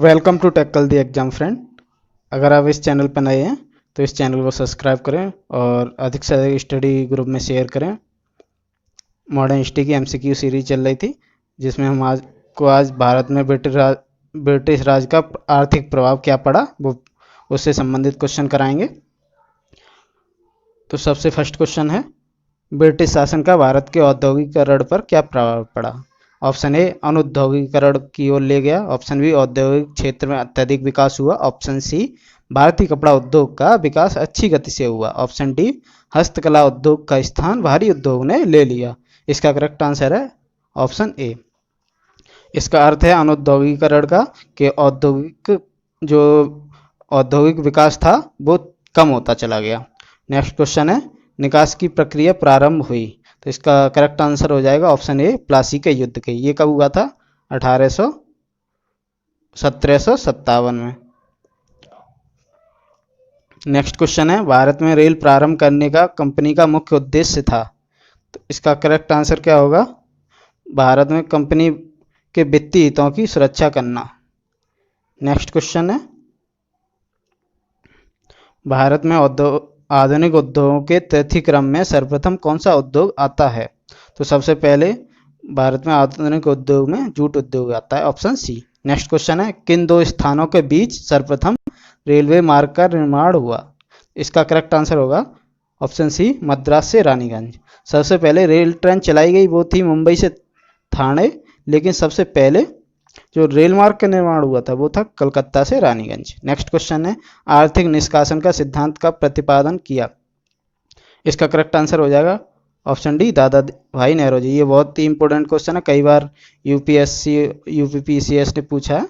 Welcome to tackle the exam friend. अगर आप इस चैनल पर नए हैं तो इस चैनल को सब्सक्राइब करें और अधिक से अधिक स्टडी ग्रुप में शेयर करें। मॉडर्न हिस्ट्री की एमसीक्यू सीरीज चल रही थी जिसमें हम आज भारत में ब्रिटिश राज का आर्थिक प्रभाव क्या पड़ा वो उससे संबंधित क्वेश्चन कराएंगे। तो सबसे फर्स्ट क्वेश्चन है, ब्रिटिश शासन का भारत के औद्योगिकरण पर क्या प्रभाव पड़ा। ऑप्शन ए, अनुद्योगीकरण की ओर ले गया। ऑप्शन बी, औद्योगिक क्षेत्र में अत्यधिक विकास हुआ। ऑप्शन सी, भारतीय कपड़ा उद्योग का विकास अच्छी गति से हुआ। ऑप्शन डी, हस्तकला उद्योग का स्थान भारी उद्योग ने ले लिया। इसका करेक्ट आंसर है ऑप्शन ए। इसका अर्थ है अनुद्योगीकरण का कि औद्योगिक विकास था वो कम होता चला गया। नेक्स्ट क्वेश्चन है, निकास की प्रक्रिया प्रारंभ हुई। तो इसका करेक्ट आंसर हो जाएगा ऑप्शन ए, प्लासी के युद्ध के। ये कब हुआ था? 1757 में। नेक्स्ट क्वेश्चन है, भारत में रेल प्रारंभ करने का कंपनी का मुख्य उद्देश्य था। तो इसका करेक्ट आंसर क्या होगा? भारत में कंपनी के वित्तीय हितों की सुरक्षा करना। नेक्स्ट क्वेश्चन है, भारत में आधुनिक उद्योगों के तृतीय क्रम में सर्वप्रथम कौन सा उद्योग आता है? तो सबसे पहले भारत में आधुनिक उद्योग में जूट उद्योग आता है, ऑप्शन सी। नेक्स्ट क्वेश्चन है, किन दो स्थानों के बीच सर्वप्रथम रेलवे मार्ग का निर्माण हुआ? इसका करेक्ट आंसर होगा ऑप्शन सी, मद्रास से रानीगंज। सबसे पहले रेल ट्रेन चलाई गई वो थी मुंबई से ठाणे, लेकिन सबसे पहले जो रेल मार्ग का निर्माण हुआ था वो था कलकत्ता से रानीगंज। नेक्स्ट क्वेश्चन है, आर्थिक निष्कासन का सिद्धांत का प्रतिपादन किया। इसका करेक्ट आंसर हो जाएगा ऑप्शन डी, दादा भाई नेहरू जी। ये बहुत ही इंपॉर्टेंट क्वेश्चन है, कई बार यूपीएससी यूपीपीसीएस ने पूछा है।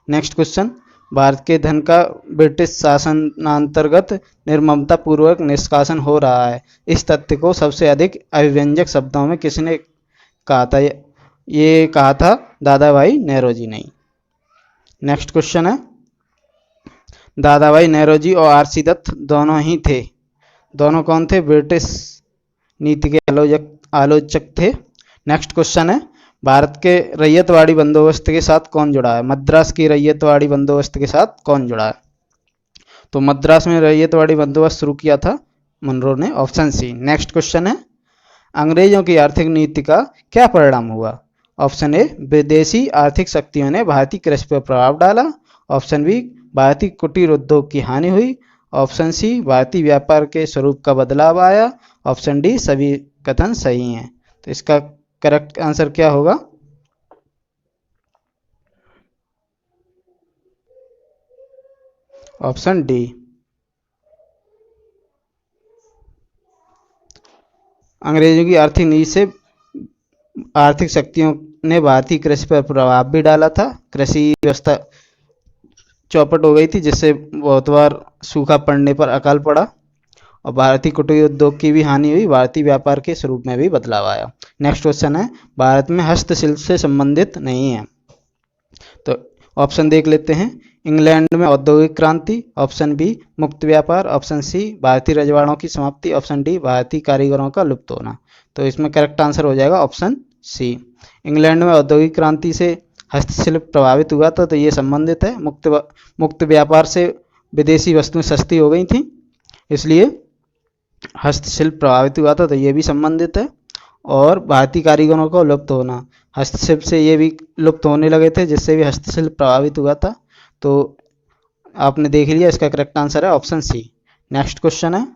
नेक्स्ट क्वेश्चन, भारत के धन का ब्रिटिश शासनांतर्गत निर्ममता पूर्वक निष्कासन हो रहा है, इस तथ्य को सबसे अधिक अभिव्यंजक शब्दों में किसने कहा था? ये कहा था दादा भाई नेहरू जी ने। नेक्स्ट क्वेश्चन है, दादा भाई नेहरू जी और आरसी दत्त दोनों ही थे। दोनों कौन थे? ब्रिटिश नीति के आलोचक थे। नेक्स्ट क्वेश्चन है, भारत के रैयतवाड़ी बंदोबस्त के साथ कौन जुड़ा है? मद्रास की रैयतवाड़ी बंदोबस्त के साथ कौन जुड़ा है? तो मद्रास में रैयतवाड़ी बंदोबस्त शुरू किया था मनरो ने, ऑप्शन सी। नेक्स्ट क्वेश्चन है, अंग्रेजों की आर्थिक नीति का क्या परिणाम हुआ? ऑप्शन ए, विदेशी आर्थिक शक्तियों ने भारतीय कृषि पर प्रभाव डाला। ऑप्शन बी, भारतीय कुटीर उद्योग की हानि हुई। ऑप्शन सी, भारतीय व्यापार के स्वरूप का बदलाव आया। ऑप्शन डी, सभी कथन सही हैं। तो इसका करेक्ट आंसर क्या होगा? Option D. अंग्रेजों की आर्थिक नीति से आर्थिक शक्तियों ने भारतीय कृषि पर प्रभाव भी डाला था। कृषि व्यवस्था चौपट हो गई थी जिससे बहुत बार सूखा पड़ने पर अकाल पड़ा, और भारतीय कुटीर उद्योग की भी हानि हुई। भारतीय व्यापार के स्वरूप में भी बदलाव आया। नेक्स्ट क्वेश्चन है, भारत में हस्तशिल्प से संबंधित नहीं है। तो ऑप्शन देख लेते हैं, इंग्लैंड में औद्योगिक क्रांति। ऑप्शन बी, मुक्त व्यापार। ऑप्शन सी, भारतीय रजवाड़ों की समाप्ति। ऑप्शन डी, भारतीय कारीगरों का लुप्त होना। तो इसमें करेक्ट आंसर हो जाएगा ऑप्शन सी। इंग्लैंड में औद्योगिक क्रांति से हस्तशिल्प प्रभावित हुआ था, तो ये संबंधित है। मुक्त व्यापार से विदेशी वस्तुएं सस्ती हो गई थी, इसलिए हस्तशिल्प प्रभावित हुआ था, तो ये भी संबंधित है। और भारतीय कारीगरों का लुप्त होना, हस्तशिल्प से ये भी लुप्त होने लगे थे जिससे भी हस्तशिल्प प्रभावित हुआ था। तो आपने देख लिया, इसका करेक्ट आंसर है ऑप्शन सी। नेक्स्ट क्वेश्चन है,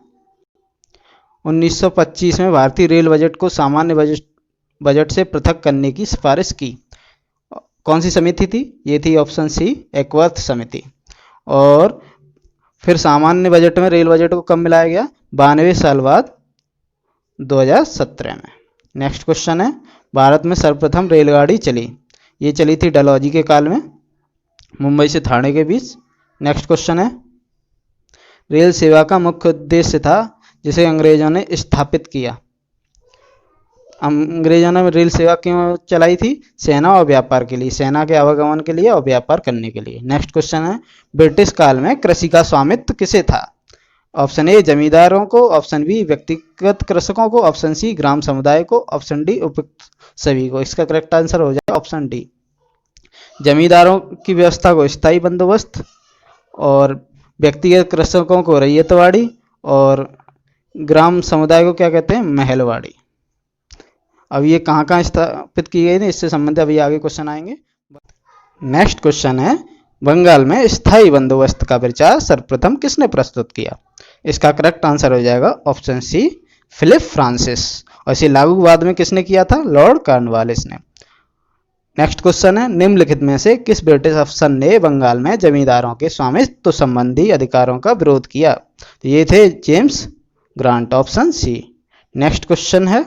1925 में भारतीय रेल बजट को सामान्य बजट से पृथक करने की सिफारिश की। कौन सी समिति थी? ये थी ऑप्शन सी, एकवर्थ समिति। और फिर सामान्य बजट में रेल बजट को कब मिलाया गया? 92 साल बाद 2017 में। नेक्स्ट क्वेश्चन है, भारत में सर्वप्रथम रेलगाड़ी चली। ये चली थी डलहौजी के काल में, मुंबई से ठाणे के बीच। नेक्स्ट क्वेश्चन है, रेल सेवा का मुख्य उद्देश्य था जिसे अंग्रेजों ने स्थापित किया। अंग्रेजों ने रेल सेवा क्यों चलाई थी? सेना और व्यापार के लिए, सेना के आवागमन के लिए और व्यापार करने के लिए। नेक्स्ट क्वेश्चन है, ब्रिटिश काल में कृषि का स्वामित्व किसे था? ऑप्शन ए, जमींदारों को। ऑप्शन बी, व्यक्तिगत कृषकों को। ऑप्शन सी, ग्राम समुदाय को। ऑप्शन डी, उपयुक्त सभी को। इसका करेक्ट आंसर हो जाएगा ऑप्शन डी, जमींदारों की व्यवस्था को स्थायी बंदोबस्त, और व्यक्तिगत कृषकों को रैयतवाड़ी, और ग्राम समुदाय को क्या कहते हैं, महलवाड़ी। अब ये कहाँ कहाँ स्थापित की गई थी, इससे संबंधित अभी आगे क्वेश्चन आएंगे। नेक्स्ट क्वेश्चन है, बंगाल में स्थायी बंदोबस्त का विचार सर्वप्रथम किसने प्रस्तुत किया? इसका करेक्ट आंसर हो जाएगा ऑप्शन सी, फिलिप फ्रांसिस। और इसे लागू बाद में किसने किया था? लॉर्ड कॉर्नवालिस ने। नेक्स्ट क्वेश्चन है, निम्नलिखित में से किस ब्रिटिश अफसर ने बंगाल में जमींदारों के स्वामित्व संबंधी अधिकारों का विरोध किया? तो ये थे James Grant, option C. Next question है,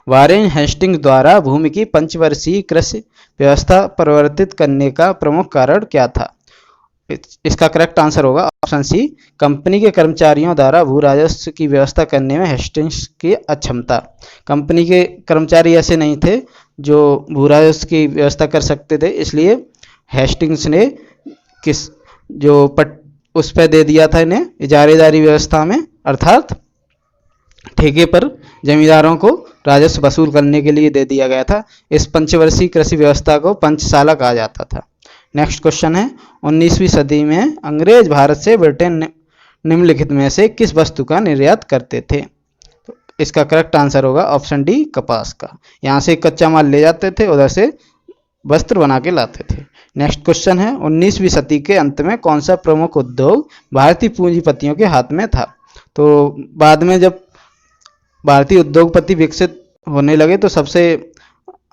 वारेन हेस्टिंग्स द्वारा भूमि की पंचवर्षीय कृषि व्यवस्था परिवर्तित करने का प्रमुख कारण क्या था? इसका करेक्ट आंसर होगा ऑप्शन सी, कंपनी के कर्मचारियों द्वारा भू राजस्व की व्यवस्था करने में हेस्टिंग्स की अक्षमता। कंपनी के कर्मचारी ऐसे नहीं थे जो भू राजस्व की व्यवस्था कर सकते थे, इसलिए हेस्टिंग्स ने उस पर दे दिया था इन्हें इजारेदारी व्यवस्था में, अर्थात ठेके पर जमींदारों को राजस्व वसूल करने के लिए दे दिया गया था। इस पंचवर्षीय कृषि व्यवस्था को पंचशाला कहा जाता था। नेक्स्ट क्वेश्चन है, 19वीं सदी में अंग्रेज भारत से ब्रिटेन निम्नलिखित में से किस वस्तु का निर्यात करते थे? तो इसका करेक्ट आंसर होगा ऑप्शन डी, कपास का। यहाँ से कच्चा माल ले जाते थे, उधर से वस्त्र बना के लाते थे। नेक्स्ट क्वेश्चन है, 19वीं सदी के अंत में कौन सा प्रमुख उद्योग भारतीय पूंजीपतियों के हाथ में था? तो बाद में जब भारतीय उद्योगपति विकसित होने लगे तो सबसे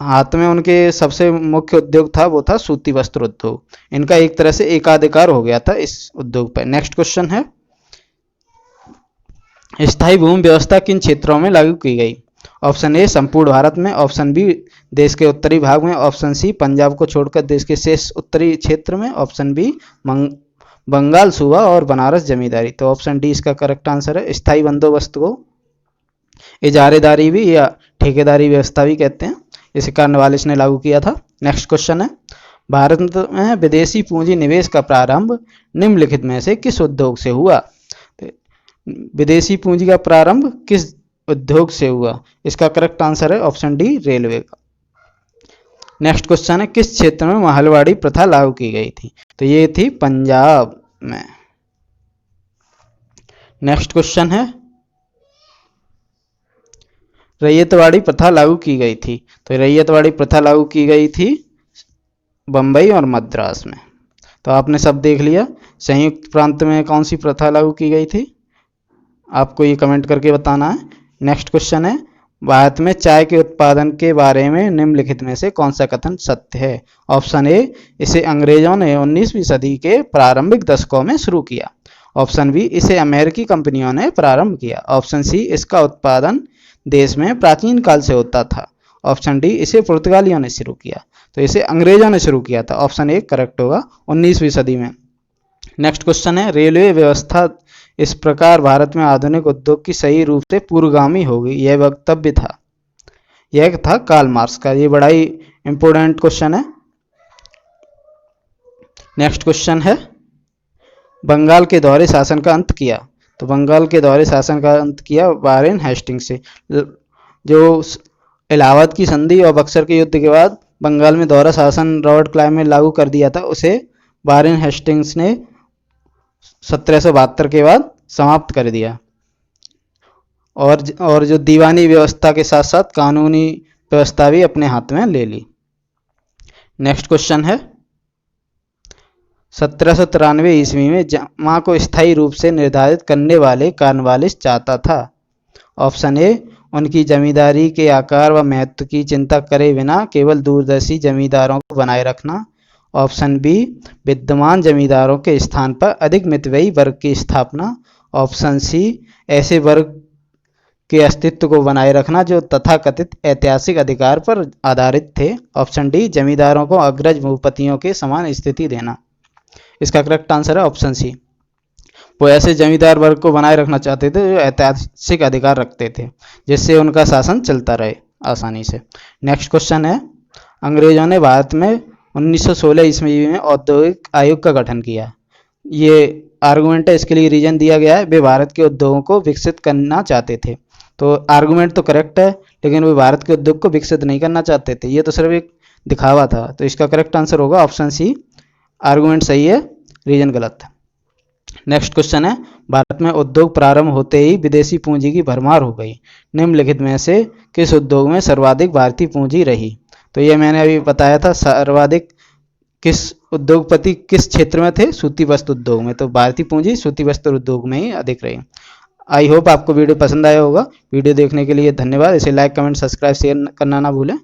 हाथ में उनके सबसे मुख्य उद्योग था, वो था सूती वस्त्र उद्योग। इनका एक तरह से एकाधिकार हो गया था इस उद्योग पर। नेक्स्ट क्वेश्चन है, स्थायी भूमि व्यवस्था किन क्षेत्रों में लागू की गई? ऑप्शन ए, संपूर्ण भारत में, ऑप्शन बी, देश के उत्तरी भाग में, ऑप्शन सी, पंजाब को छोड़कर देश के शेष उत्तरी क्षेत्र में, ऑप्शन बी, बंगाल सूबा और बनारस जमींदारी। तो ऑप्शन डी इसका करेक्ट आंसर है। स्थायी बंदोबस्त को इजारेदारी भी या ठेकेदारी व्यवस्था भी कहते हैं, इसे कॉर्नवालिस ने लागू किया था। नेक्स्ट क्वेश्चन है, भारत में विदेशी पूंजी निवेश का प्रारंभ निम्नलिखित में से किस उद्योग से हुआ? विदेशी पूंजी का प्रारंभ किस उद्योग से हुआ? इसका करेक्ट आंसर है ऑप्शन डी, रेलवे का। नेक्स्ट क्वेश्चन है, किस क्षेत्र में महलवाड़ी प्रथा लागू की गई थी? तो ये थी पंजाब में। नेक्स्ट क्वेश्चन है, रैयतवाड़ी प्रथा लागू की गई थी। तो रैयतवाड़ी प्रथा लागू की गई थी बम्बई और मद्रास में। तो आपने सब देख लिया। संयुक्त प्रांत में कौन सी प्रथा लागू की गई थी, आपको ये कमेंट करके बताना है। नेक्स्ट क्वेश्चन है, भारत में चाय के उत्पादन के बारे में निम्नलिखित में से कौन सा कथन सत्य है? ऑप्शन ए, इसे अंग्रेजों ने 19वीं सदी के प्रारंभिक दशकों में शुरू किया। ऑप्शन बी, इसे अमेरिकी कंपनियों ने प्रारंभ किया। ऑप्शन सी, इसका उत्पादन देश में प्राचीन काल से होता था। ऑप्शन डी, इसे पुर्तगालियों ने शुरू किया। तो इसे अंग्रेजों ने शुरू किया था। ऑप्शन ए करेक्ट होगा, 19वीं सदी में। नेक्स्ट क्वेश्चन है, रेलवे व्यवस्था इस प्रकार भारत में आधुनिक उद्योग की सही रूप से पूर्वगामी होगी, यह वक्तव्य था, यह था कार्ल मार्क्स का। ये बड़ा ही इंपोर्टेंट क्वेश्चन है। नेक्स्ट क्वेश्चन है, बंगाल के दौरे शासन का अंत किया। तो बंगाल के दौरे शासन का अंत किया वारेन हेस्टिंग्स से। जो इलाहाबाद की संधि और बक्सर के युद्ध के बाद बंगाल में दौरा शासन रॉबर्ट क्लाइव ने लागू कर दिया था, उसे वारेन हेस्टिंग्स ने 1772 के बाद समाप्त कर दिया। और जो दीवानी व्यवस्था के साथ साथ कानूनी व्यवस्था भी अपने हाथ में ले ली। नेक्स्ट क्वेश्चन है, 1793 ईस्वी में जमा को स्थायी रूप से निर्धारित करने वाले कॉर्नवालिस चाहता था। ऑप्शन ए, उनकी जमींदारी के आकार व महत्व की चिंता करे बिना केवल दूरदर्शी जमींदारों को बनाए रखना। ऑप्शन बी, विद्यमान जमींदारों के स्थान पर अधिक मितव्ययी वर्ग की स्थापना। ऑप्शन सी, ऐसे वर्ग के अस्तित्व को बनाए रखना जो तथाकथित ऐतिहासिक अधिकार पर आधारित थे। ऑप्शन डी, जमींदारों को अग्रज भूपतियों के समान स्थिति देना। इसका करेक्ट आंसर है ऑप्शन सी। वो ऐसे जमींदार वर्ग को बनाए रखना चाहते थे जो ऐतिहासिक अधिकार रखते थे, जिससे उनका शासन चलता रहे आसानी से। नेक्स्ट क्वेश्चन है, अंग्रेजों ने भारत में 1916 ईस्वी में औद्योगिक आयोग का गठन किया। ये आर्गूमेंट है, इसके लिए रीजन दिया गया है, वे भारत के उद्योगों को विकसित करना चाहते थे। तो आर्गूमेंट तो करेक्ट है, लेकिन वे भारत के उद्योग को विकसित नहीं करना चाहते थे। ये तो सिर्फ एक दिखावा था। तो इसका करेक्ट आंसर होगा ऑप्शन सी, आर्गुमेंट सही है, रीजन गलत है। नेक्स्ट क्वेश्चन है, भारत में उद्योग प्रारंभ होते ही विदेशी पूंजी की भरमार हो गई, निम्नलिखित में से किस उद्योग में सर्वाधिक भारतीय पूंजी रही? तो ये मैंने अभी बताया था, सर्वाधिक किस उद्योगपति किस क्षेत्र में थे? सूती वस्त्र उद्योग में। तो भारतीय पूंजी सूती वस्त्र उद्योग में ही अधिक रही। आई होप आपको वीडियो पसंद आया होगा। वीडियो देखने के लिए धन्यवाद। इसे लाइक, कमेंट, सब्सक्राइब, शेयर करना ना भूलें।